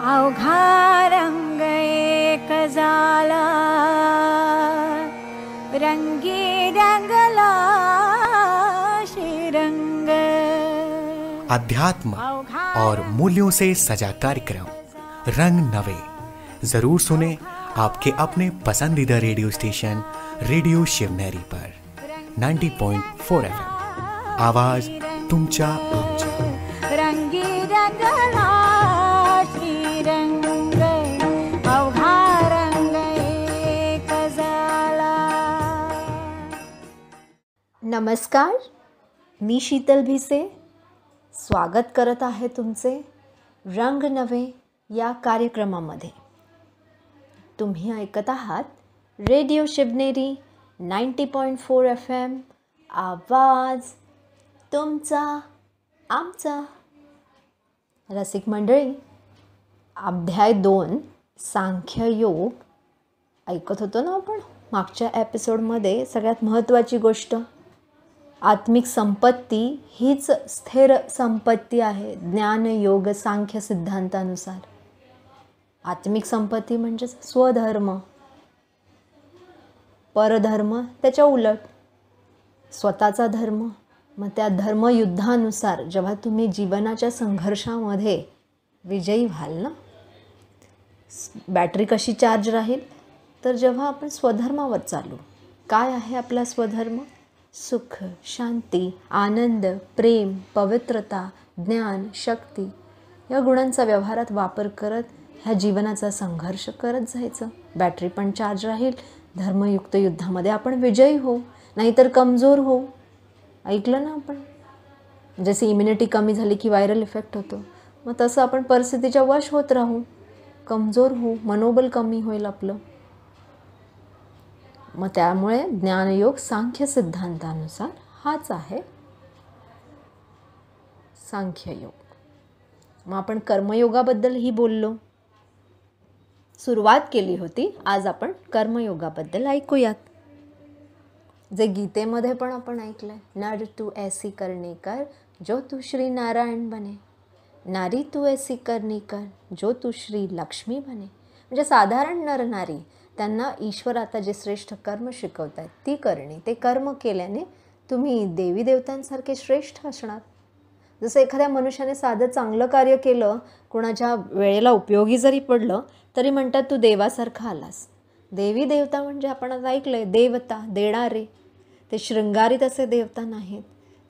अवघा रंग एक झाला, रंगी रंगला श्रीरंग। अध्यात्म और मूल्यों से सजा कार्यक्रम रंग नवे जरूर सुने आपके अपने पसंदीदा रेडियो स्टेशन रेडिओ शिवनेरी पर 90.4 FM। आवाज तुमच्या आमच्या। रंगी रंगला श्रीरंग, अवघा रंग एक झाला। नमस्कार, मी शीतल भिसे स्वागत करत आहे तुमचे रंग नवे या कार्यक्रमामध्ये। तुम्ही ऐकत आहात रेडिओ शिवनेरी 90.4 FM। आवाज तुमचा आमचा। रसिक मंडळी, अध्याय 2 सांख्ययोग ऐकत होतो ना आपण मागच्या एपिसोडमध्ये। सगळ्यात महत्त्वाची गोष्ट, आत्मिक संपत्ती हीच स्थिर संपत्ती आहे ज्ञान योग सांख्य सिद्धांतानुसार। आत्मिक संपत्ती म्हणजे स्वधर्म, परधर्म त्याच्या उलट स्वतःचा धर्म। मग त्या धर्मयुद्धानुसार जेव्हा तुम्ही जीवनाच्या संघर्षामध्ये विजयी व्हाल ना, बॅटरी कशी चार्ज राहील तर जेव्हा आपण स्वधर्मावर चालू। काय आहे आपला स्वधर्म? सुख, शांती, आनंद, प्रेम, पवित्रता, ज्ञान, शक्ती या गुणांचा व्यवहारात वापर करत ह्या जीवनाचा संघर्ष करत जायचं। बॅटरी पण चार्ज राहील, धर्मयुक्त युद्धामध्ये आपण विजयी होऊ, नाहीतर कमजोर होऊ। ऐकलं ना आपण, जशी इम्युनिटी कमी झाली की व्हायरल इफेक्ट होतो, मग तसं आपण परिस्थितीच्या वश होत राहू, कमजोर होऊ, मनोबल कमी होईल आपलं। मग त्यामुळे ज्ञानयोग सांख्य सिद्धांतानुसार हाच आहे सांख्ययोग। मग आपण कर्मयोगाबद्दलही बोललो, सुरुवात केली होती। आज आपण कर्मयोगाबद्दल ऐकूयात, जे गीतेमध्ये पण आपण ऐकलंय। नर तू ऐसी करणी कर जो तू श्री नारायण बने, नारी तू ऐसी करणी कर जो तू श्री लक्ष्मी बने। म्हणजे साधारण नर नारी त्यांना ईश्वर आता जे श्रेष्ठ कर्म शिकवत आहेत ती करणी, ते कर्म केल्याने तुम्ही देवी देवतांसारखे श्रेष्ठ असणार। जसं एखाद्या मनुष्याने साधं चांगलं कार्य केलं, कोणाच्या वेळेला उपयोगी जरी पडलं तरी म्हणतात तू देवासारखा आलास। देवी देवता म्हणजे आपण आता ऐकलंय देवता, देणारे, ते शृंगारित असे देवता नाहीत।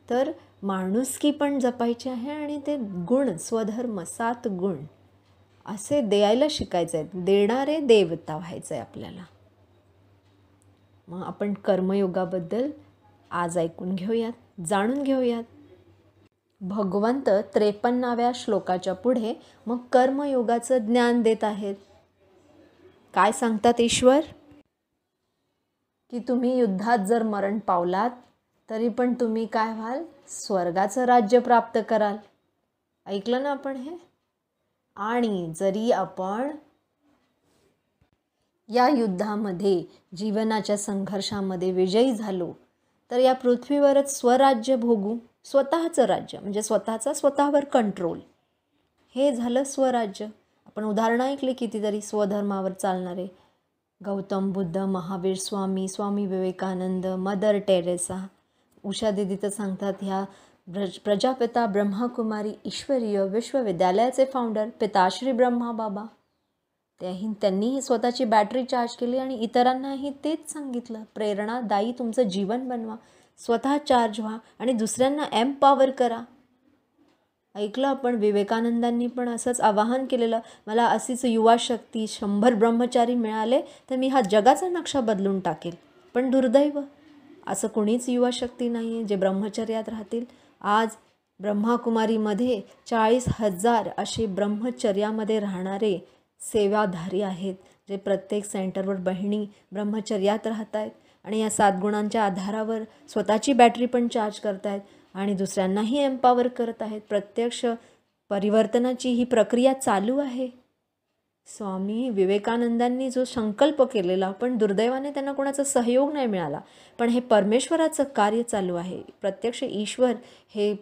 तर माणुसकी पण जपायची आहे आणि ते गुण, स्वधर्म 7 गुण असे द्यायला शिकायचे आहेत। देणारे देवता व्हायचं आहे आपल्याला। मग आपण कर्मयोगाबद्दल आज ऐकून घेऊयात, जाणून घेऊयात। भगवंत 53व्या श्लोकाच्या पुढे मग कर्मयोगाचं ज्ञान देत आहेत। काय सांगतात ईश्वर? की तुम्ही युद्धात जर मरण पावलात तरी पण तुम्ही काय व्हाल? स्वर्गाचं राज्य प्राप्त कराल। ऐकलं ना आपण हे? आणि जरी आपण या युद्धामध्ये जीवनाच्या संघर्षामध्ये विजयी झालो तर या पृथ्वीवरच स्वराज्य भोगू। स्वतःचं राज्य म्हणजे स्वतःवर कंट्रोल, हे झालं स्वराज्य। आपण उदाहरणं ऐकले कितीतरी स्वधर्मावर चालणारे, गौतम बुद्ध, महावीर स्वामी, स्वामी विवेकानंद, मदर टेरेसा, उषा दिदी तर सांगतात ह्या प्रजापिता ब्रह्मकुमारी ईश्वरीय विश्वविद्यालयाचे फाउंडर पिताश्री ब्रह्मा बाबा, त्यांनीही स्वतःची बॅटरी चार्ज केली आणि इतरांनाही तेच सांगितलं, प्रेरणादायी तुमचं जीवन बनवा, स्वतः चार्ज व्हा आणि दुसऱ्यांना एम्पॉवर करा। ऐकलं आपण, विवेकानंदांनी पण असंच आवाहन केलेलं, मला अशीच युवा शक्ती 100 ब्रह्मचारी मिळाले तर मी हा जगाचा नक्षा बदलून टाकेल। पण दुर्दैव, असं कोणीच युवा शक्ती नाही आहे जे ब्रह्मचर्यात राहतील। आज ब्रह्माकुमारीमध्ये 40,000 असे ब्रह्मचर्यामध्ये राहणारे सेवाधारी आहेत, जे प्रत्येक सेंटरवर बहिणी ब्रह्मचर्यात राहत आहेत आणि या 7 गुणांच्या आधारावर स्वतःची बॅटरी पण चार्ज करत आहेत आणि दुसऱ्यांनाही एम्पॉवर करत आहेत। प्रत्यक्ष परिवर्तनाची ही प्रक्रिया चालू आहे। स्वामी विवेकानंदांनी जो संकल्प केलेला, पण दुर्दैवाने त्यांना कोणाचा सहयोग नाही मिळाला, पण हे परमेश्वराचं कार्य चालू आहे। प्रत्यक्ष ईश्वर हे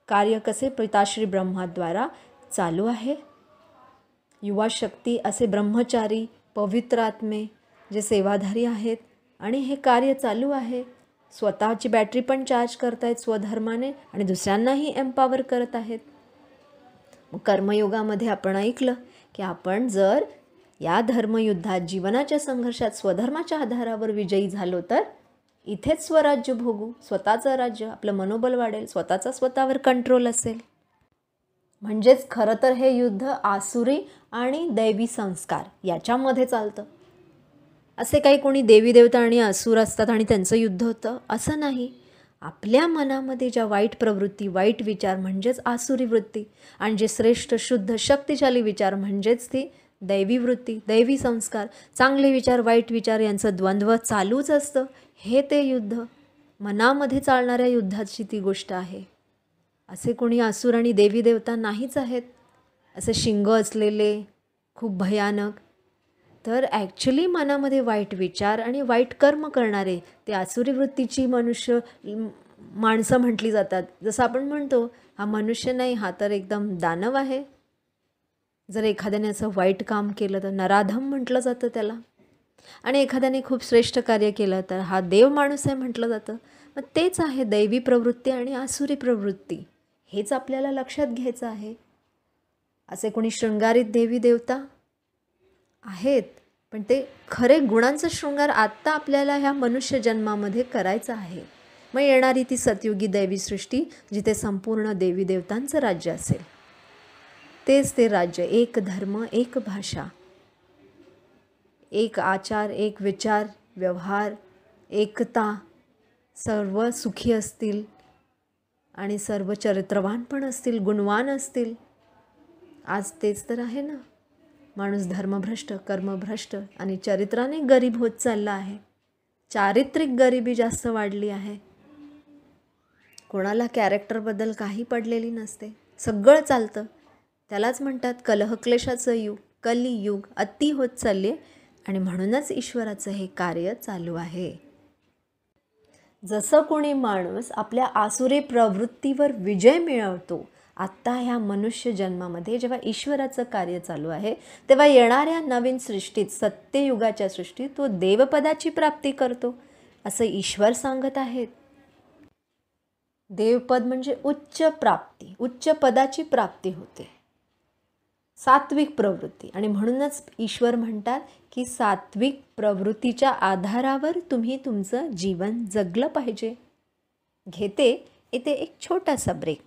कार्य कसे पिताश्री ब्रह्माद्वारा चालू आहे। युवा शक्ती असे ब्रह्मचारी पवित्र आत्मे जे सेवाधारी आहेत आणि हे कार्य चालू आहे. स्वतःची बॅटरी पण चार्ज करतायत स्वधर्माने आणि दुसऱ्यांनाही एम्पावर करत आहेत. मग कर्मयोगामध्ये आपण ऐकलं की आपण जर या धर्मयुद्धात जीवनाच्या संघर्षात स्वधर्माच्या आधारावर विजयी झालो तर इथेच स्वराज्य भोगू, स्वतःचं राज्य, आपलं मनोबल वाढेल, स्वतःचा स्वतःवर कंट्रोल असेल. म्हणजेच खरं तर हे युद्ध आसुरी आणि दैवी संस्कार याच्यामध्ये चालतं. असे काही कोणी देवी देवता आणि असुर असतात आणि त्यांचं युद्ध होतं असं नाही. आपल्या मनामध्ये ज्या वाईट प्रवृत्ती, वाईट विचार म्हणजेच आसुरी वृत्ती आणि जे श्रेष्ठ शुद्ध शक्तिशाली विचार म्हणजेच ती दैवी वृत्ती, दैवी संस्कार, चांगले विचार, वाईट विचार यांचं द्वंद्व चालूच असतं. हे ते युद्ध, मनामध्ये चालणाऱ्या युद्धाची ती गोष्ट आहे. असे कोणी असुर आणि देवी देवता नाहीच आहेत असे शिंग असलेले खूप भयानक. तर ॲक्च्युली मनामध्ये वाईट विचार आणि वाईट कर्म करणारे ते आसुरी वृत्तीची माणसं म्हटली जातात. जसं आपण म्हणतो हा मनुष्य नाही, हा तर एकदम दानव आहे. जर एखाद्याने असं वाईट काम केलं तर नराधम म्हटलं जातं त्याला, आणि एखाद्याने खूप श्रेष्ठ कार्य केलं तर हा देव माणूस आहे म्हटलं जातं. मग तेच आहे दैवी प्रवृत्ती आणि आसुरी प्रवृत्ती, हेच आपल्याला लक्षात घ्यायचं आहे. असे कोणी शृंगारित देवी देवता आहेत, पण ते खरे गुणांचा शृंगार आत्ता आपल्याला ह्या मनुष्य जन्मामध्ये करायचा आहे. मग येणारी ती सतयुगी दैवी सृष्टी जिथे संपूर्ण देवी देवतांचं राज्य असेल, तेच ते राज्य. एक धर्म, एक भाषा, एक आचार, एक विचार, व्यवहार, एकता, सर्व सुखी असतील आणि सर्व चरित्रवान पण असतील, गुणवान असतील. आज तेच तर आहे ना. माणूस धर्मभ्रष्ट, कर्मभ्रष्ट आणि चरित्राने गरीब होत चालला आहे. चारित्रिक गरिबी जास्त वाढली आहे. कोणाला कॅरेक्टरबद्दल काही पडलेली नसते, सगळं चालतं. त्यालाच म्हणतात कलहक्लेशाचं युग, कलियुग अति होत चालले आणि म्हणूनच ईश्वराचं हे कार्य चालू आहे. जसं कोणी माणूस आपल्या आसुरी प्रवृत्तीवर विजय मिळवतो आत्ता ह्या मनुष्य जन्मामध्ये, जेव्हा ईश्वराचं कार्य चालू आहे तेव्हा येणाऱ्या नवीन सृष्टीत, सत्ययुगाच्या सृष्टीत तो देवपदाची प्राप्ती करतो असं ईश्वर सांगत आहेत. देवपद म्हणजे उच्च प्राप्ती, उच्च पदाची प्राप्ती होते, सात्विक प्रवृत्ती. आणि म्हणूनच ईश्वर म्हणतात की सात्विक प्रवृत्तीच्या आधारावर तुम्ही तुमचं जीवन जगलं पाहिजे. घेते इथे एक छोटासा ब्रेक,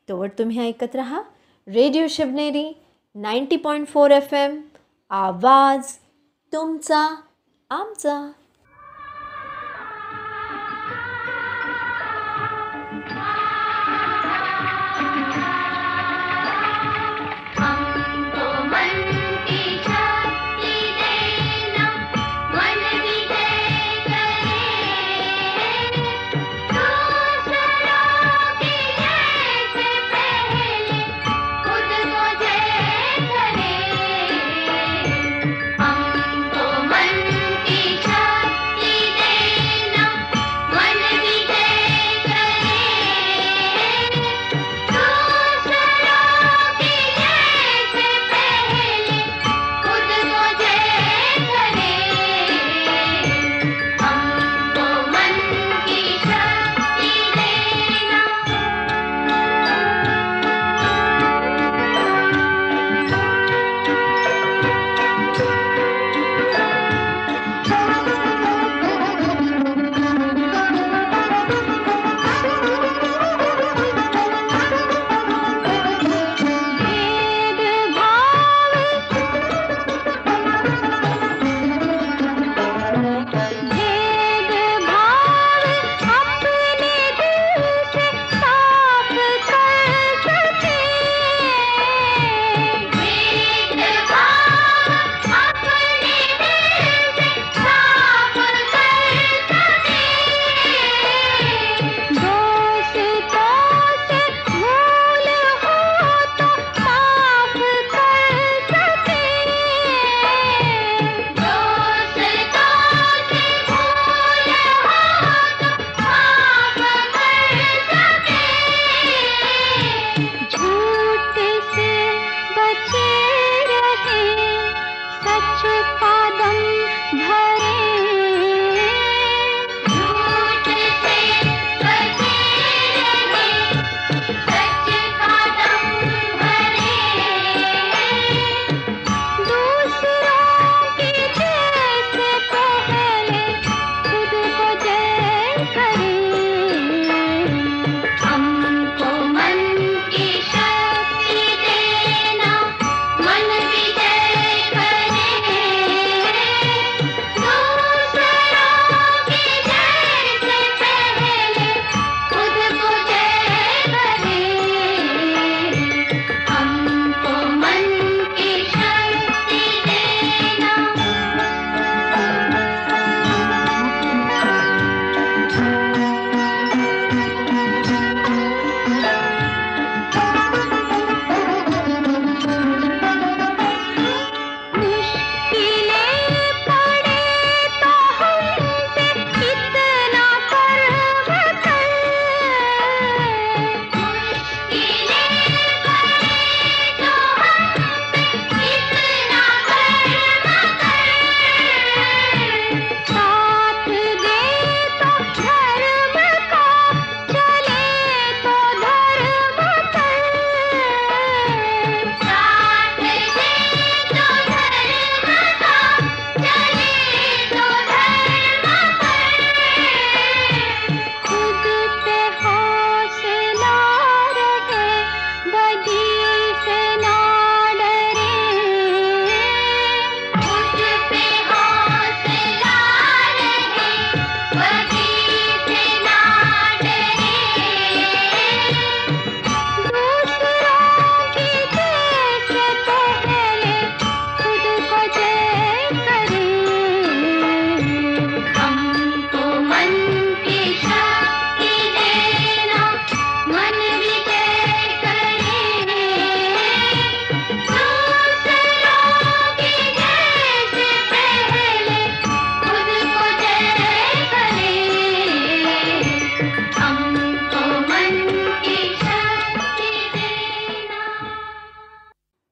तोवर तुम्ही ऐकत रहा रेडिओ शिवनेरी 90.4 FM, आवाज तुमचा आमचा. मन की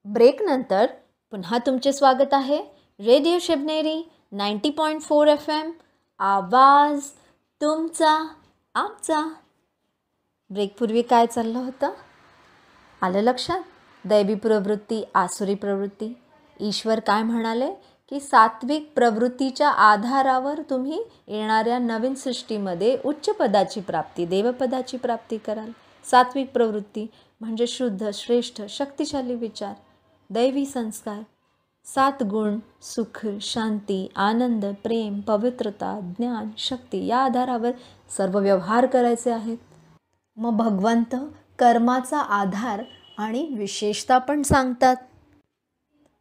ब्रेकनंतर पुन्हा तुमचे स्वागत आहे रेडिओ शिवनेरी 90.4 FM, आवाज तुमचा आमचा. ब्रेकपूर्वी काय चाललं होतं आलं लक्षात? दैवी प्रवृत्ती, आसुरी प्रवृत्ती. ईश्वर काय म्हणाले की सात्विक प्रवृत्तीच्या आधारावर तुम्ही येणाऱ्या नवीन सृष्टीमध्ये उच्च पदाची प्राप्ती, देवपदाची प्राप्ती कराल. सात्विक प्रवृत्ती म्हणजे शुद्ध, श्रेष्ठ, शक्तिशाली विचार, दैवी संस्कार, 7 गुण, सुख, शांती, आनंद, प्रेम, पवित्रता, ज्ञान, शक्ती या आधारावर सर्व व्यवहार करायचे आहेत. मग भगवंत कर्माचा आधार आणि विशेषता पण सांगतात.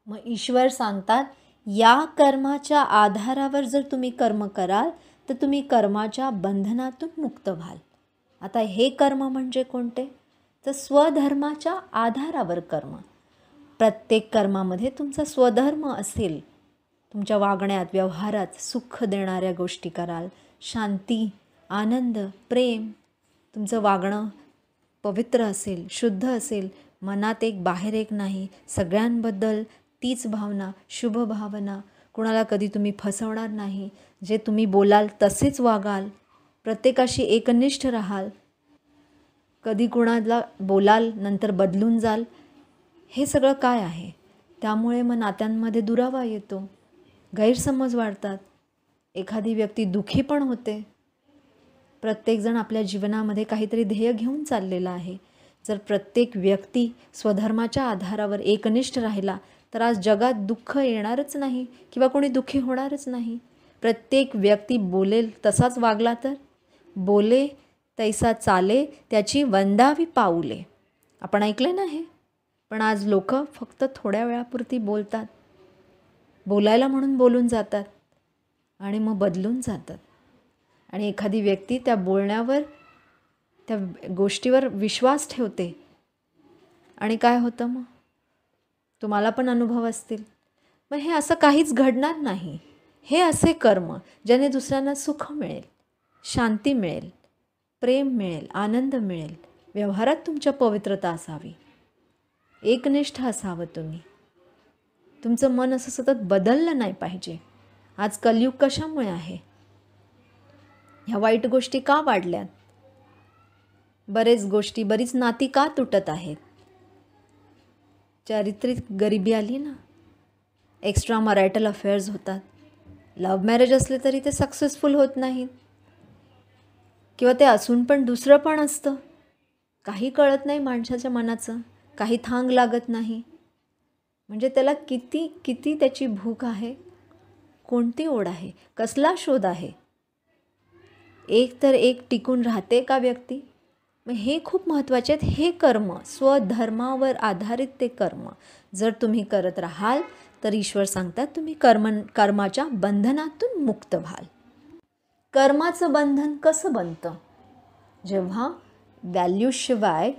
मग ईश्वर सांगतात या कर्माच्या आधारावर जर तुम्ही कर्म कराल तर तुम्ही कर्माच्या बंधनातून मुक्त व्हाल. आता हे कर्म म्हणजे कोणते? तर स्वधर्माच्या आधारावर कर्म. प्रत्येक कर्मामध्ये तुमचा स्वधर्म असेल. तुमच्या वागण्यात, व्यवहारात सुख देणाऱ्या गोष्टी कराल, शांती, आनंद, प्रेम, तुमचं वागणं पवित्र असेल, शुद्ध असेल, मनात एक बाहेर एक नाही, सगळ्यांबद्दल तीच भावना, शुभ भावना, कुणाला कधी तुम्ही फसवणार नाही, जे तुम्ही बोलाल तसेच वागाल, प्रत्येकाशी एकनिष्ठ राहाल, कधी कुणाला बोलाल नंतर बदलून जाल. हे सगळं काय आहे? त्यामुळे मग नात्यांमध्ये दुरावा येतो, गैरसमज वाढतात, एखादी व्यक्ती दुःखी पण होते. प्रत्येकजण आपल्या जीवनामध्ये काहीतरी ध्येय घेऊन चाललेला आहे. जर प्रत्येक व्यक्ती स्वधर्माच्या आधारावर एकनिष्ठ राहिला तर आज जगात दुःख येणारच नाही किंवा कोणी दुःखी होणारच नाही. प्रत्येक व्यक्ती बोलेल तसाच वागला तर बोले तैसा चाले त्याची वंदावी पाऊले, आपण ऐकले ना हे. पण आज लोक फक्त थोड्या वेळापुरती बोलतात, बोलायला म्हणून बोलून जातात आणि मग बदलून जातात. आणि एखादी व्यक्ती त्या बोलण्यावर, त्या गोष्टीवर विश्वास ठेवते आणि काय होतं मग? तुम्हाला पण अनुभव असतील. मग हे असं काहीच घडणार नाही. हे असे कर्म ज्याने दुसऱ्यांना सुख मिळेल, शांती मिळेल, प्रेम मिळेल, आनंद मिळेल. व्यवहारात तुमच्या पवित्रता असावी, एकनिष्ठ असावं तुम्ही. तुमचं मन असं सतत बदललं नाही पाहिजे. आज कलियुग कशामुळे आहे? ह्या वाईट गोष्टी का वाढल्यात? बरीच नाती का तुटत आहेत? चारित्रिक गरिबी आली ना, एक्स्ट्रा मॅरिटल अफेअर्स होतात. लव्ह मॅरेज असले तरी ते सक्सेसफुल होत नाहीत, किंवा ते असून पण दुसरं पण असतं. काही कळत नाही माणसाच्या मनाचं, काही थांग लागत नाही. म्हणजे त्याला किती त्याची भूक आहे, कोणती ओढ आहे, कसला शोध आहे. एक तर एक टिकून राहते का व्यक्ती? मग हे खूप महत्त्वाचे आहेत. हे कर्म स्वधर्मावर आधारित ते कर्म जर तुम्ही करत राहाल तर ईश्वर सांगतात तुम्ही कर्माच्या बंधनातून मुक्त व्हाल. कर्माचं बंधन कसं बनतं? जेव्हा व्हॅल्यूशिवाय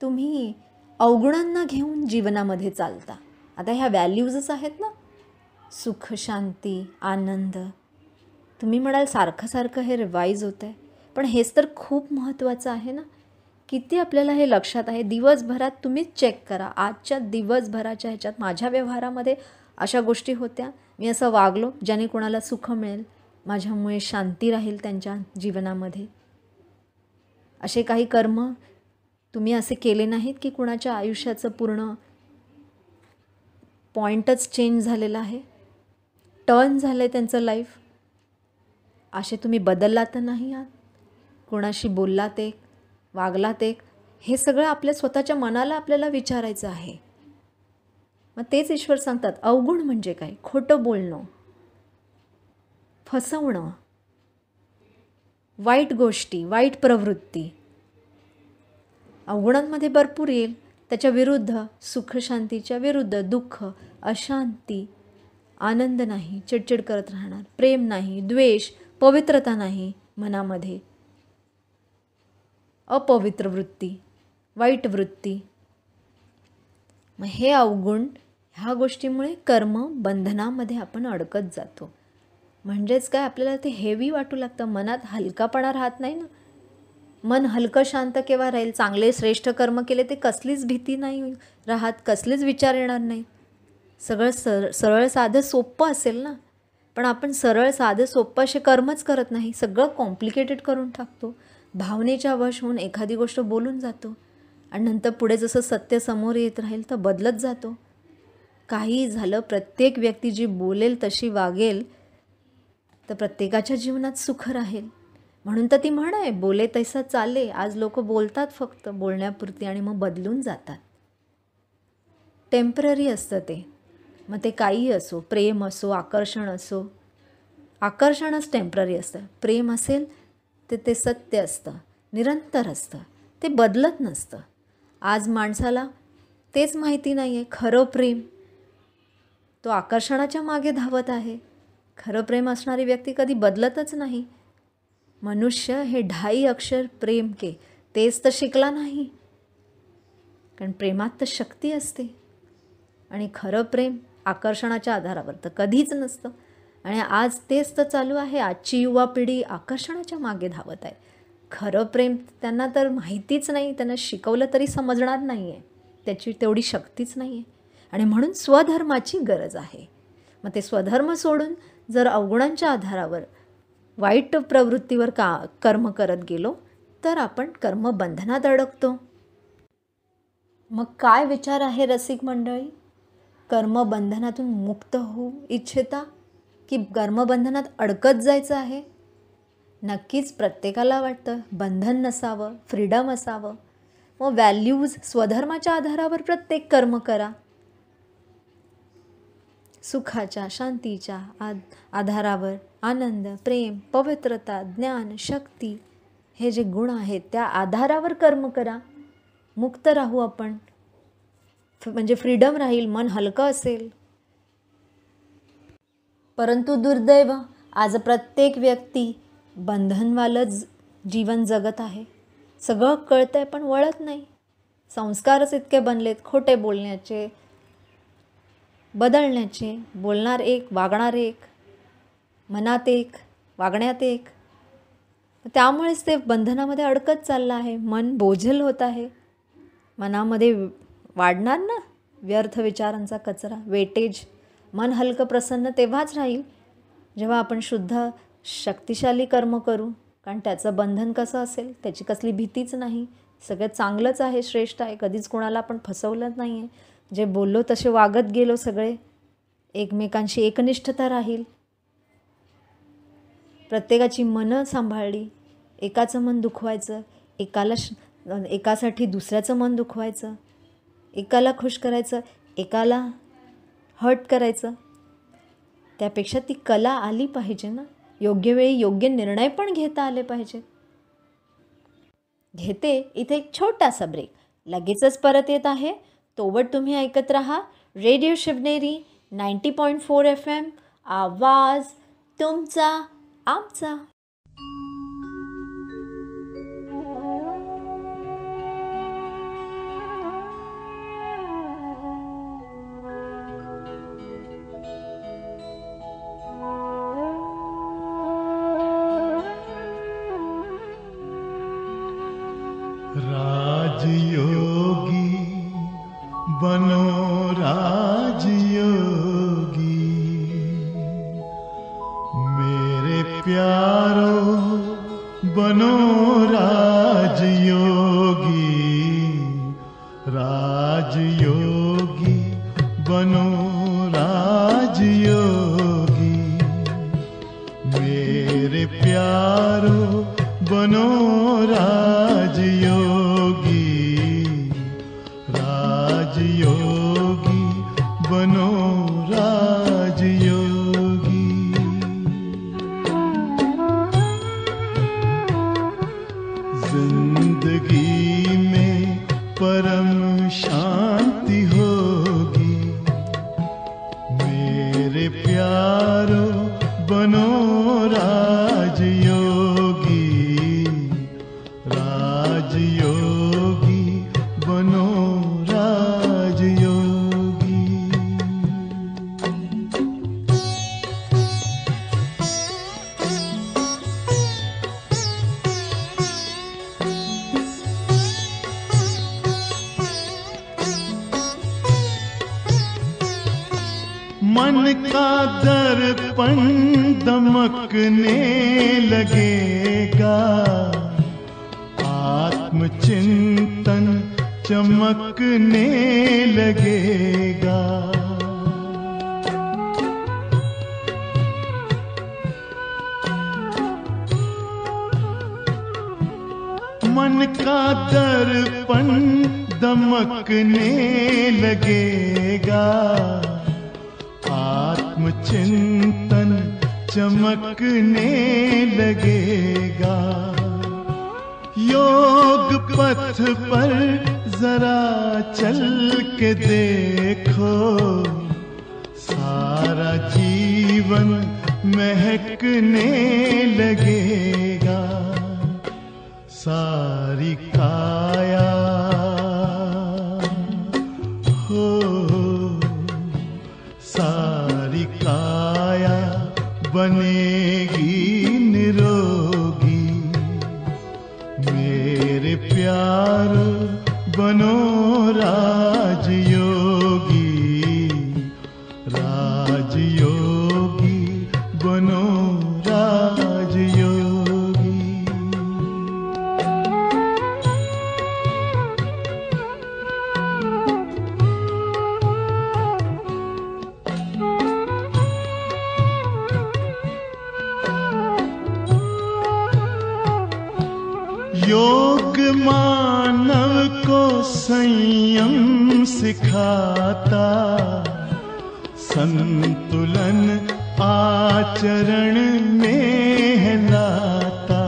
तुम्ही अवगुणांना घेऊन जीवनामध्ये चालता. आता ह्या व्हॅल्यूजच आहेत ना, सुख, शांती, आनंद. तुम्ही म्हणाल सारखं हे रिवाईज होतं आहे, पण हेच तर खूप महत्त्वाचं आहे ना. किती आपल्याला हे लक्षात आहे? दिवसभरात तुम्हीच चेक करा. आजच्या दिवसभराच्या ह्याच्यात माझ्या व्यवहारामध्ये अशा गोष्टी होत्या, मी असं वागलो ज्याने कोणाला सुख मिळेल, माझ्यामुळे शांती राहील त्यांच्या जीवनामध्ये. असे काही कर्म तुम्ही असे केले नाहीत की कुणाच्या आयुष्याचं पूर्ण पॉईंटच चेंज झालेला आहे, टर्न झालं आहे त्यांचं लाईफ. असे तुम्ही बदलला तर नाही आहात. कोणाशी बोललात एक, वागलात एक. हे सगळं आपल्या स्वतःच्या मनाला आपल्याला विचारायचं आहे. मग तेच ईश्वर सांगतात अवगुण म्हणजे काय? खोटं बोलणं, फसवणं, वाईट गोष्टी, वाईट प्रवृत्ती. अवगुणांमध्ये भरपूर येईल. त्याच्या विरुद्ध सुख शांतीच्या विरुद्ध दुःख, अशांती, आनंद नाही, चिडचिड करत राहणार, प्रेम नाही, द्वेष, पवित्रता नाही मनामध्ये, अपवित्र वृत्ती, वाईट वृत्ती. मग हे अवगुण ह्या गोष्टीमुळे कर्म बंधनामध्ये आपण अडकत जातो. म्हणजेच काय, आपल्याला ते हेवी वाटू लागतं, मनात हलकापणा राहत नाही ना. मन हलकं शांत केव्हा राहील? चांगले श्रेष्ठ कर्म केले ते कसलीच भीती नाही राहत, कसलेच विचार येणार नाही. सगळं सरळ साधं सोपं असेल ना, पण आपण सरळ साधं सोपं असे कर्मच करत नाही, सगळं कॉम्प्लिकेटेड करून टाकतो. भावनेच्या वश होऊन एखादी गोष्ट बोलून जातो आणि नंतर पुढे जसं सत्य समोर येत राहील तर बदलत जातो. काही झालं, प्रत्येक व्यक्ती जी बोलेल तशी वागेल तर प्रत्येकाच्या जीवनात सुख राहील. म्हणून तर ती म्हण आहे, बोले तैसा चाले. आज लोक बोलतात फक्त बोलण्यापुरती आणि मग बदलून जातात. टेम्पररी असतं ते, मग ते काही असो, प्रेम असो, आकर्षण असो. आकर्षणच टेम्पररी असतं. प्रेम असेल तर ते सत्य असतं, निरंतर असतं, ते बदलत नसतं. आज माणसाला तेच माहिती नाही आहे, खरं प्रेम तो आकर्षणाच्या मागे धावत आहे. खरं प्रेम असणारी व्यक्ती कधी बदलतच नाही. मनुष्य हे 2.5 अक्षर प्रेम के तेच तर शिकला नाही, कारण प्रेमात तर शक्ती असते. आणि खरं प्रेम आकर्षणाच्या आधारावर तर कधीच नसतं. आणि आज तेच तर चालू आहे. आजची युवा पिढी आकर्षणाच्या मागे धावत आहे. खरं प्रेम त्यांना तर माहितीच नाही, त्यांना शिकवलं तरी समजणार नाही आहे, त्याची तेवढी शक्तीच नाही आहे. आणि म्हणून स्वधर्माची गरज आहे. मग ते स्वधर्म सोडून जर अवगुणांच्या आधारावर वाईट प्रवृत्तीवर कर्म करत गेलो तर आपण कर्मबंधनात अडकतो. मग काय विचार आहे रसिक मंडळी? कर्मबंधनातून मुक्त होऊ इच्छिता की कर्मबंधनात अडकत जायचं आहे? नक्कीच प्रत्येकाला वाटतं बंधन नसावं, फ्रीडम असावं. मग व्हॅल्यूज स्वधर्माच्या आधारावर प्रत्येक कर्म करा. सुखाच्या, शांतीच्या आधारावर आनंद, प्रेम, पवित्रता, ज्ञान, शक्ती हे जे गुण आहेत त्या आधारावर कर्म करा. मुक्त राहू आपण, म्हणजे फ्रीडम राहील, मन हलकं असेल. परंतु दुर्दैव, आज प्रत्येक व्यक्ती बंधनवालंच जीवन जगत आहे. सगळं कळतं आहे पण वळत नाही. संस्कारच इतके बनलेत खोटे बोलण्याचे, बदलण्याचे. बोलणार एक, वागणार एक, मनात एक, वागण्यात एक. त्यामुळेच ते बंधनामध्ये अडकत चाललं आहे. मन बोझल होत आहे. मनामध्ये वाढणार ना व्यर्थ विचारांचा कचरा, वेटेज. मन हलकं प्रसन्न तेव्हाच राहील जेव्हा आपण शुद्ध शक्तिशाली कर्म करू. कारण त्याचं बंधन कसं असेल, त्याची कसली भीतीच नाही. सगळं चांगलंच आहे, श्रेष्ठ आहे. कधीच कोणाला आपण फसवलं नाही आहे. जे बोललो तसे वागत गेलो सगळे. एकमेकांशी एकनिष्ठता राहील. प्रत्येकाची मनं सांभाळली. एकाचं मन दुखवायचं, एकासाठी दुसऱ्याचं मन दुखवायचं, एकाला खुश करायचं, एकाला हर्ट करायचं. त्यापेक्षा ती कला आली पाहिजे ना. योग्य वेळी योग्य निर्णय पण घेता आले पाहिजे. घेते इथे एक छोटासा ब्रेक. लगेचच परत येत आहे. तोवर तुम्ही ऐकत राहा रेडिओ शिवनेरी 90.4 FM. आवाज तुमचा आमचा. राजयोगी बनो राजयोगी, मेरे प्यारो बनो राजयोगी, राजयोगी बनो राजयोगी, मेरे प्यारो बनो राजयोगी, राजयोगी बनो राजयोगी। मन का दर्पण दमकने लगेगा, आत्मचिंतन चमकने लगेगा। मन का दर्पण दमकने लगेगा, आत्मचिंतन चमकने लगेगा। योग पथ पर जरा चल के देखो, सारा जीवन महकने लगेगा। सारी काया हो, सारी काया बनेगी निरोगी। मेरे प्यारो बनो राजयोगी, राजयोगी बनो राजयोगी। योग मानव को संयम सिखाता, संतुलन आचरण में लाता।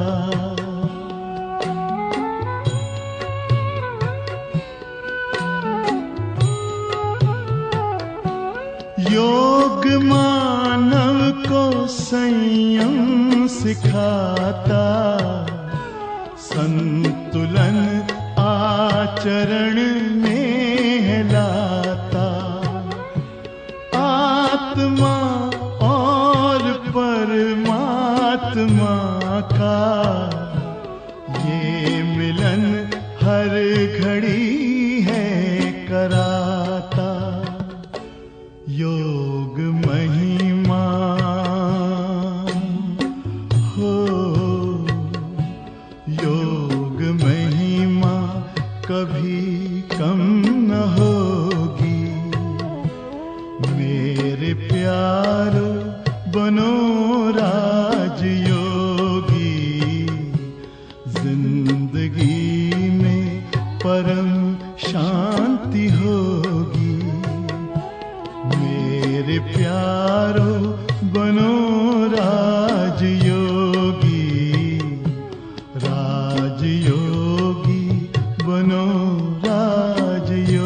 योग मानव को संयम सिखाता, संतुलन आचरण में लाता। आत्मा और परमात्मा का ये मिलन हर घड़ी है कराता। योग महिमा हो, योग महिमा कभी कम न होगी। मेरे प्यारो बनो राजयोगी, जिंदगी में परम शांति होगी। मेरे प्यारो बनो राजयोगी, राजयोगी बनो राजयोगी।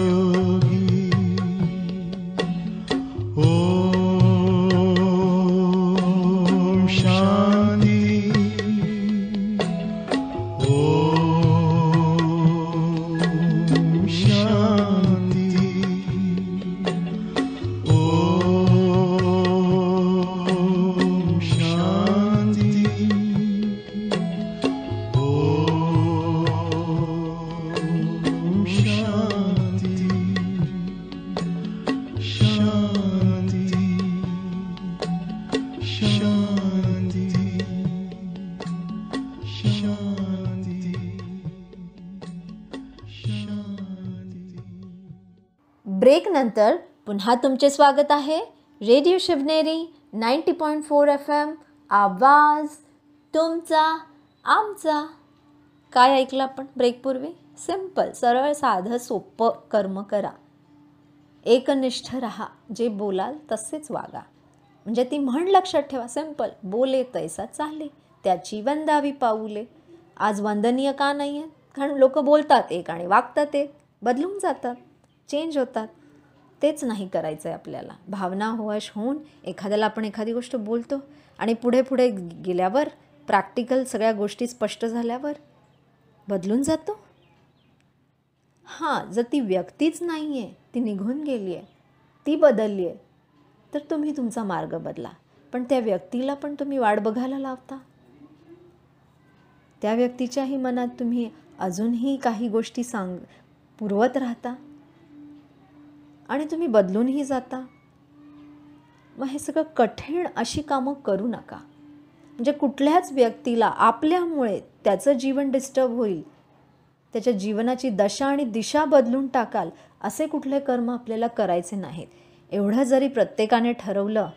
ओम शांति, ओम शांति, ओम शांति, ओम शांति, शांति, शांति, शांति, शांति। ब्रेक नंतर पुन्हा तुमचे स्वागत आहे रेडिओ शिवनेरी 90.4 FM, आवाज तुमचा आमचा. काय ऐकलं आपण ब्रेकपूर्वी? सिंपल, सरळ साधं सोपं कर्म करा, एकनिष्ठ राहा, जे बोलाल तसेच वागा. म्हणजे ती म्हण लक्षात ठेवा, सिंपल, बोले तैसा चाले, त्याची वंदावी पाऊले. आज वंदनीय का नाही आहे? कारण लोक बोलतात एक आणि वागतात एक, बदलून जातात, चेंज होतात. तेच नाही करायचं आहे आपल्याला. भावना होश होऊन एखाद्याला आपण एखादी गोष्ट बोलतो आणि पुढे पुढे गेल्यावर प्रॅक्टिकल सगळ्या गोष्टी स्पष्ट झाल्यावर बदलून जातो. हां, जर ती व्यक्तीच नाही आहे, ती निघून गेली आहे, ती बदलली आहे, तर तुम्ही तुमचा मार्ग बदला. पण त्या व्यक्तीला पण तुम्ही वाट बघायला लावता. त्या व्यक्तीच्याही मनात तुम्ही अजूनही काही गोष्टी पुरवत राहता आणि तुम्ही बदलूनही जाता. मग हे सगळं कठीण अशी कामं करू नका. म्हणजे कुठल्याच व्यक्तीला आपल्यामुळे त्याचं जीवन डिस्टर्ब होईल, त्याच्या जीवनाची दशा आणि दिशा बदलून टाकाल असे कुठले कर्म आपल्याला करायचे नाहीत. एवढं जरी प्रत्येकाने ठरवलं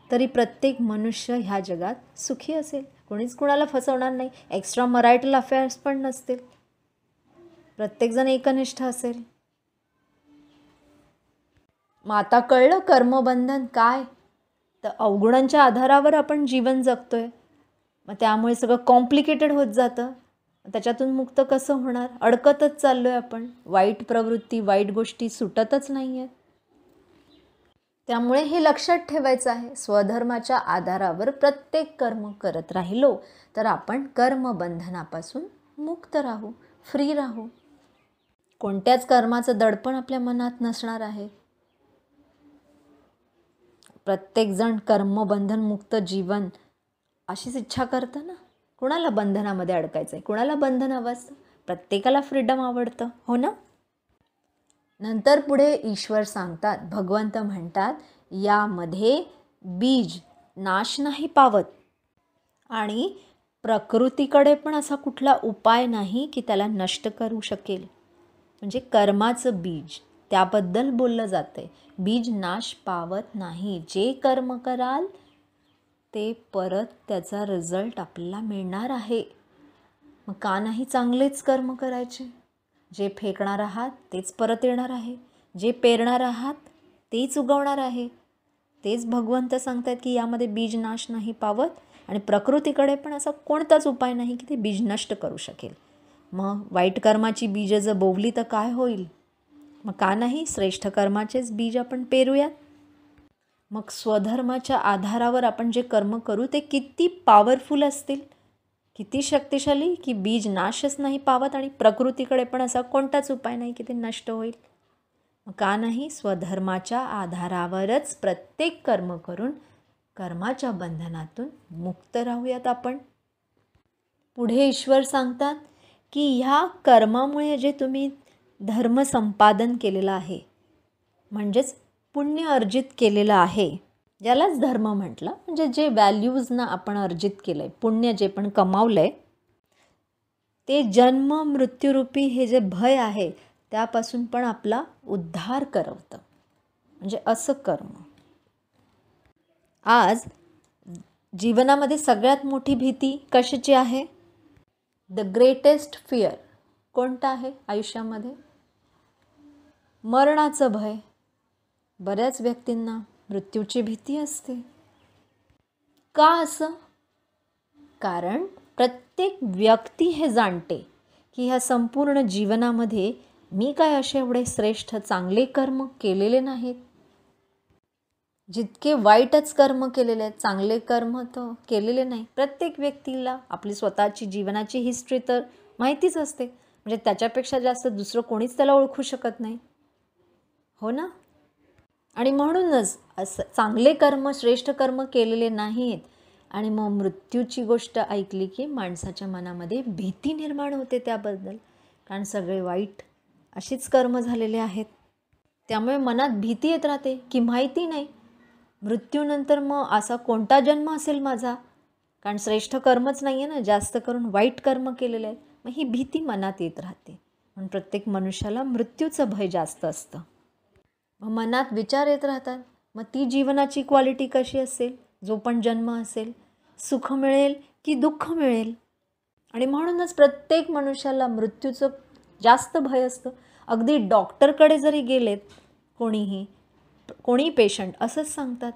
तरी प्रत्येक मनुष्य ह्या जगात सुखी असेल. कोणीच कुणाला फसवणार नाही. एक्स्ट्रा मरायटल अफेअर्स पण नसतील. प्रत्येकजण एकनिष्ठ असेल. मग आता कळलं कर्मबंधन काय? तर अवगुणांच्या आधारावर आपण जीवन जगतोय. मग त्यामुळे सगळं कॉम्प्लिकेटेड होत जातं. त्याच्यातून मुक्त कसं होणार? अडकतच चाललो आहे आपण. वाईट प्रवृत्ती, वाईट गोष्टी सुटतच नाही आहेत. त्यामुळे हे लक्षात ठेवायचं आहे. स्वधर्माच्या आधारावर प्रत्येक कर्म करत राहिलो तर आपण कर्मबंधनापासून मुक्त राहू, फ्री राहू. कोणत्याच कर्माचं दडपण आपल्या मनात नसणार आहे. प्रत्येकजण कर्मबंधन मुक्त जीवन अशीच इच्छा करतं ना. कुणाला बंधनामध्ये अडकायचं आहे? कुणाला बंधन हवं असतं? प्रत्येकाला फ्रीडम आवडतं, हो ना? नंतर पुढे ईश्वर सांगतात, भगवंत म्हणतात, यामध्ये बीज नाश नाही पावत आणि प्रकृतीकडे पण असा कुठला उपाय नाही की त्याला नष्ट करू शकेल. म्हणजे कर्माचं बीज त्याबद्दल बोललं जाते. बीज नाश पावत नाही. जे कर्म कराल ते परत त्याचा रिझल्ट आपल्याला मिळणार आहे. मग का नाही चांगलेच कर्म करायचे? जे फेकणार आहात तेच परत येणार आहे. जे पेरणार आहात तेच उगवणार आहे. तेच भगवंत सांगतात की यामध्ये बीज नाश नाही पावत आणि प्रकृतीकडे पण असा कोणताच उपाय नाही की ते बीज नष्ट करू शकेल. मग वाईट कर्माची बीज जर बोवली तर काय होईल? मग का नाही श्रेष्ठ कर्माचेच बीज आपण पेरूयात. मग स्वधर्माच्या आधारावर आपण जे कर्म करू ते किती पॉवरफुल असतील, किती शक्तिशाली, की बीज नाशच नाही पावत आणि प्रकृतीकडे पण असा कोणताच उपाय नाही की ते नष्ट होईल. मग का नाही स्वधर्माच्या आधारावरच प्रत्येक कर्म करून कर्माच्या बंधनातून मुक्त राहूयात आपण. पुढे ईश्वर सांगतात की ह्या कर्मामुळे जे तुम्ही धर्म संपादन केलेलं आहे, म्हणजेच पुण्य अर्जित केलेलं आहे, ज्यालाच धर्म म्हटलं, म्हणजे जे व्हॅल्यूजना आपण अर्जित केलं आहे, पुण्य जे पण कमावलं आहे, ते जन्म मृत्यूरूपी हे जे भय आहे त्यापासून पण आपला उद्धार करवतं. म्हणजे असं कर्म. आज जीवनामध्ये सगळ्यात मोठी भीती कशाची आहे? द ग्रेटेस्ट फिअर कोणतं आहे आयुष्यामध्ये? मरणाचं भय. बऱ्याच व्यक्तींना मृत्यूची भीती असते. का असं? कारण प्रत्येक व्यक्ती हे जाणते की ह्या संपूर्ण जीवनामध्ये मी काय असे एवढे श्रेष्ठ चांगले कर्म केलेले नाहीत. जितके वाईटच कर्म केलेले आहेत, चांगले कर्म तर केलेले नाही. प्रत्येक व्यक्तीला आपली स्वतःची जीवनाची हिस्ट्री तर माहितीच असते. म्हणजे त्याच्यापेक्षा जास्त दुसरं कोणीच त्याला ओळखू शकत नाही, हो ना? आणि म्हणूनच असं चांगले कर्म, श्रेष्ठ कर्म केलेले नाहीत आणि मग मृत्यूची गोष्ट ऐकली की माणसाच्या मनामध्ये भीती निर्माण होते त्याबद्दल. कारण सगळे वाईट अशीच कर्म झालेले आहेत. त्यामुळे मनात भीती येत राहते की माहिती नाही मृत्यूनंतर मग असा कोणता जन्म असेल माझा, कारण श्रेष्ठ कर्मच नाही आहे ना, जास्त करून वाईट कर्म केलेले आहेत. मग ही भीती मनात येत राहते. म्हणून प्रत्येक मनुष्याला मृत्यूचं भय जास्त असतं. मग मनात विचार येत राहतात, मग ती जीवनाची क्वालिटी कशी असेल? जो पण जन्म असेल, सुख मिळेल की दुःख मिळेल? आणि म्हणूनच प्रत्येक मनुष्याला मृत्यूचं जास्त भय असतं. अगदी डॉक्टरकडे जरी गेलेत कोणी पेशंट असंच सांगतात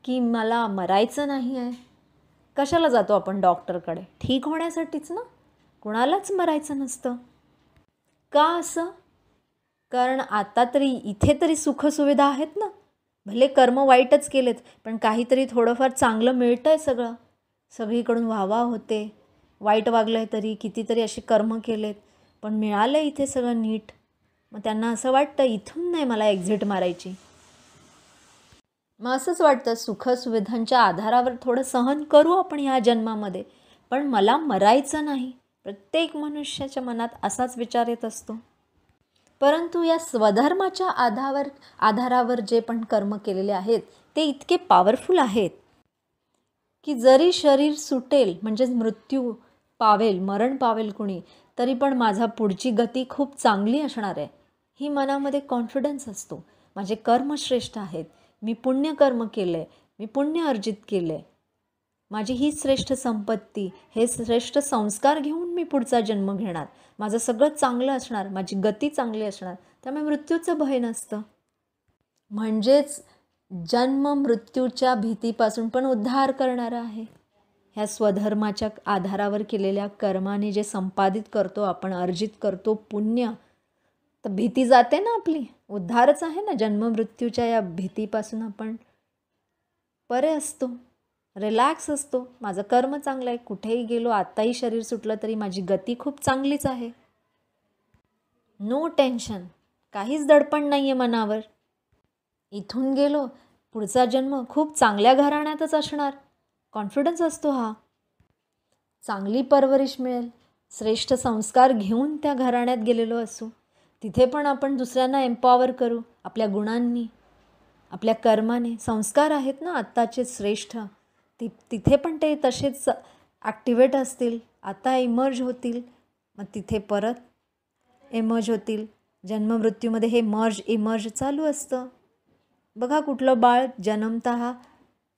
की मला मरायचं नाही आहे. कशाला जातो आपण डॉक्टरकडे? ठीक होण्यासाठीच ना. कुणालाच मरायचं नसतं. का असं? कारण आता तरी इथे तरी सुखसुविधा आहेत ना. भले कर्म वाईटच केलेत पण काहीतरी थोडंफार चांगलं मिळतं आहे. सगळीकडून वाहवा होते. वाईट वागलं आहे तरी कितीतरी अशी कर्म केलेत पण मिळालं इथे सगळं नीट. मग त्यांना असं वाटतं इथून नाही मला एक्झिट मारायची. मग असंच वाटतं सुखसुविधांच्या आधारावर थोडं सहन करू आपण ह्या जन्मामध्ये, पण मला मरायचं नाही. प्रत्येक मनुष्याच्या मनात असाच विचार येत असतो. परंतु या स्वधर्माच्या आधारावर जे पण कर्म केलेले आहेत ते इतके पॉवरफुल आहेत की जरी शरीर सुटेल म्हणजेच मृत्यू पावेल, मरण पावेल कुणी, तरी पण माझा पुढची गती खूप चांगली असणार आहे ही मनामध्ये कॉन्फिडन्स असतो. माझे कर्म श्रेष्ठ आहेत, मी पुण्यकर्म केले, मी पुण्य अर्जित केले, माझी ही श्रेष्ठ संपत्ती, हे श्रेष्ठ संस्कार घेऊन मी पुढचा जन्म घेणार, माझं सगळं चांगलं असणार, माझी गती चांगली असणार, त्यामुळे मृत्यूचं भय नसतं. म्हणजेच जन्म मृत्यूच्या भीतीपासून पण उद्धार करणारा आहे. ह्या स्वधर्माच्या आधारावर केलेल्या कर्माने जे संपादित करतो आपण, अर्जित करतो पुण्य, तर भीती जाते ना आपली, उद्धारच आहे ना. जन्म मृत्यूच्या या भीतीपासून आपण परे असतो, रिलॅक्स असतो. माझं कर्म चांगलं आहे, कुठेही गेलो, आत्ताही शरीर सुटलं तरी माझी गती खूप चांगलीच आहे. नो टेन्शन, काहीच दडपण नाही आहे मनावर. इथून गेलो, पुढचा जन्म खूप चांगल्या घराण्यातच असणार, कॉन्फिडन्स असतो हा. चांगली परवरिश मिळेल, श्रेष्ठ संस्कार घेऊन त्या घराण्यात गेलेलो असू, तिथे पण आपण दुसऱ्यांना एम्पॉवर करू आपल्या गुणांनी, आपल्या कर्माने. संस्कार आहेत ना आत्ताचे श्रेष्ठ, तिथे पण ते तसेच ॲक्टिवेट असतील, आता इमर्ज होतील, मग तिथे परत इमर्ज होतील. जन्ममृत्यूमध्ये हे मर्ज इमर्ज चालू असतं. बघा कुठलं बाळ जन्मतः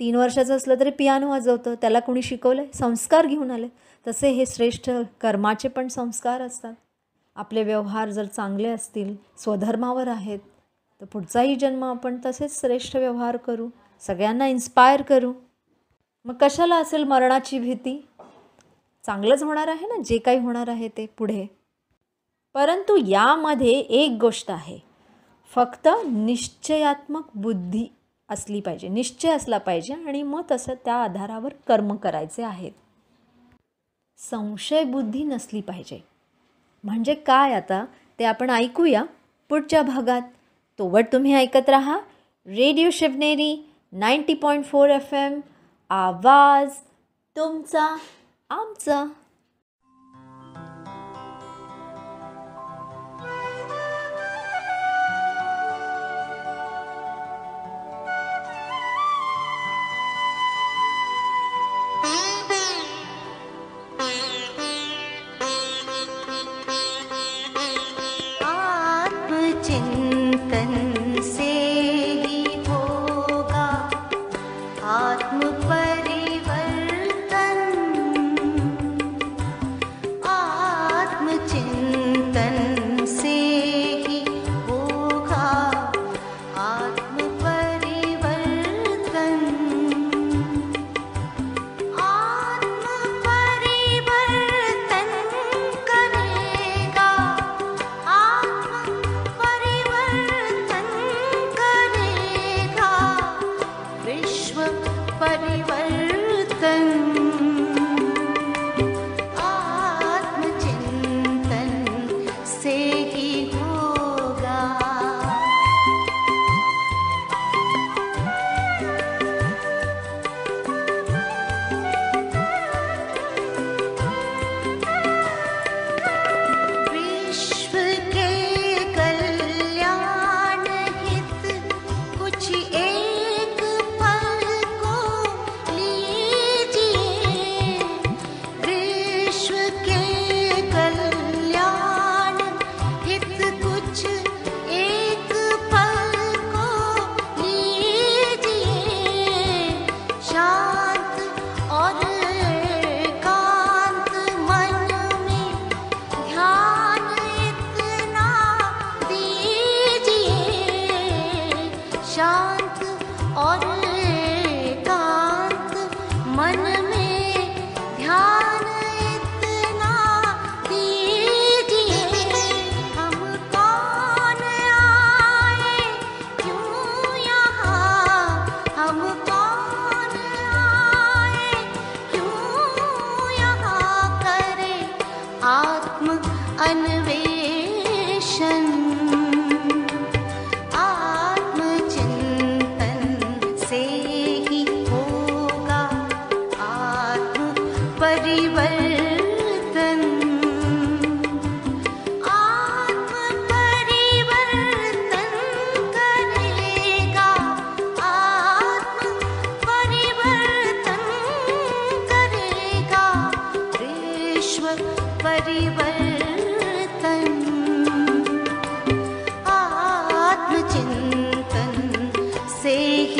3 वर्षाचं असलं तरी पियानो वाजवतं, त्याला कोणी शिकवलं? संस्कार घेऊन आले. तसे हे श्रेष्ठ कर्माचे पण संस्कार असतात. आपले व्यवहार जर चांगले असतील, स्वधर्मावर आहेत, तर पुढचाही जन्म आपण तसेच श्रेष्ठ व्यवहार करू, सगळ्यांना इन्स्पायर करू. मग कशाला असेल मरणाची भीती? चांगलंच होणार आहे ना जे काही होणार आहे ते पुढे. परंतु यामध्ये एक गोष्ट आहे, फक्त निश्चयात्मक बुद्धी असली पाहिजे, निश्चय असला पाहिजे आणि मग तसं त्या आधारावर कर्म करायचे आहेत. संशय बुद्धी नसली पाहिजे. म्हणजे काय आता ते आपण ऐकूया पुढच्या भागात. तोवर तुम्ही ऐकत राहा रेडिओ शिवनेरी 90.4 FM, आवाज तुमचा आमचा. चिंतन से ही होगा आत्म परिवर्तन, आत्मचिंतन से ही होगा आत्म परिवर्तन, आत्म परिवर्तन करेगा, आत्म परिवर्तन करेगा, विश्व परिवर्तन आत्मचिंतन से ही होगा. विश्व के कल्याण हित कुछ एक पल को लीजिए, विश्व के कल्याण हित कुछ एक पल को लीजिए, शांत और एकांत मन में ध्यान इतना दीजिए, शांत और एकांत मन में ध्यान इतना दीजिए. हम कौन आए क्यों यहाँ, हम कौन आए क्यों यहाँ, करें आत्म अन्वेषण, आत्मचिंतन से ही होगा आत्म परिवर्तन, आत्म परिवर्तन ही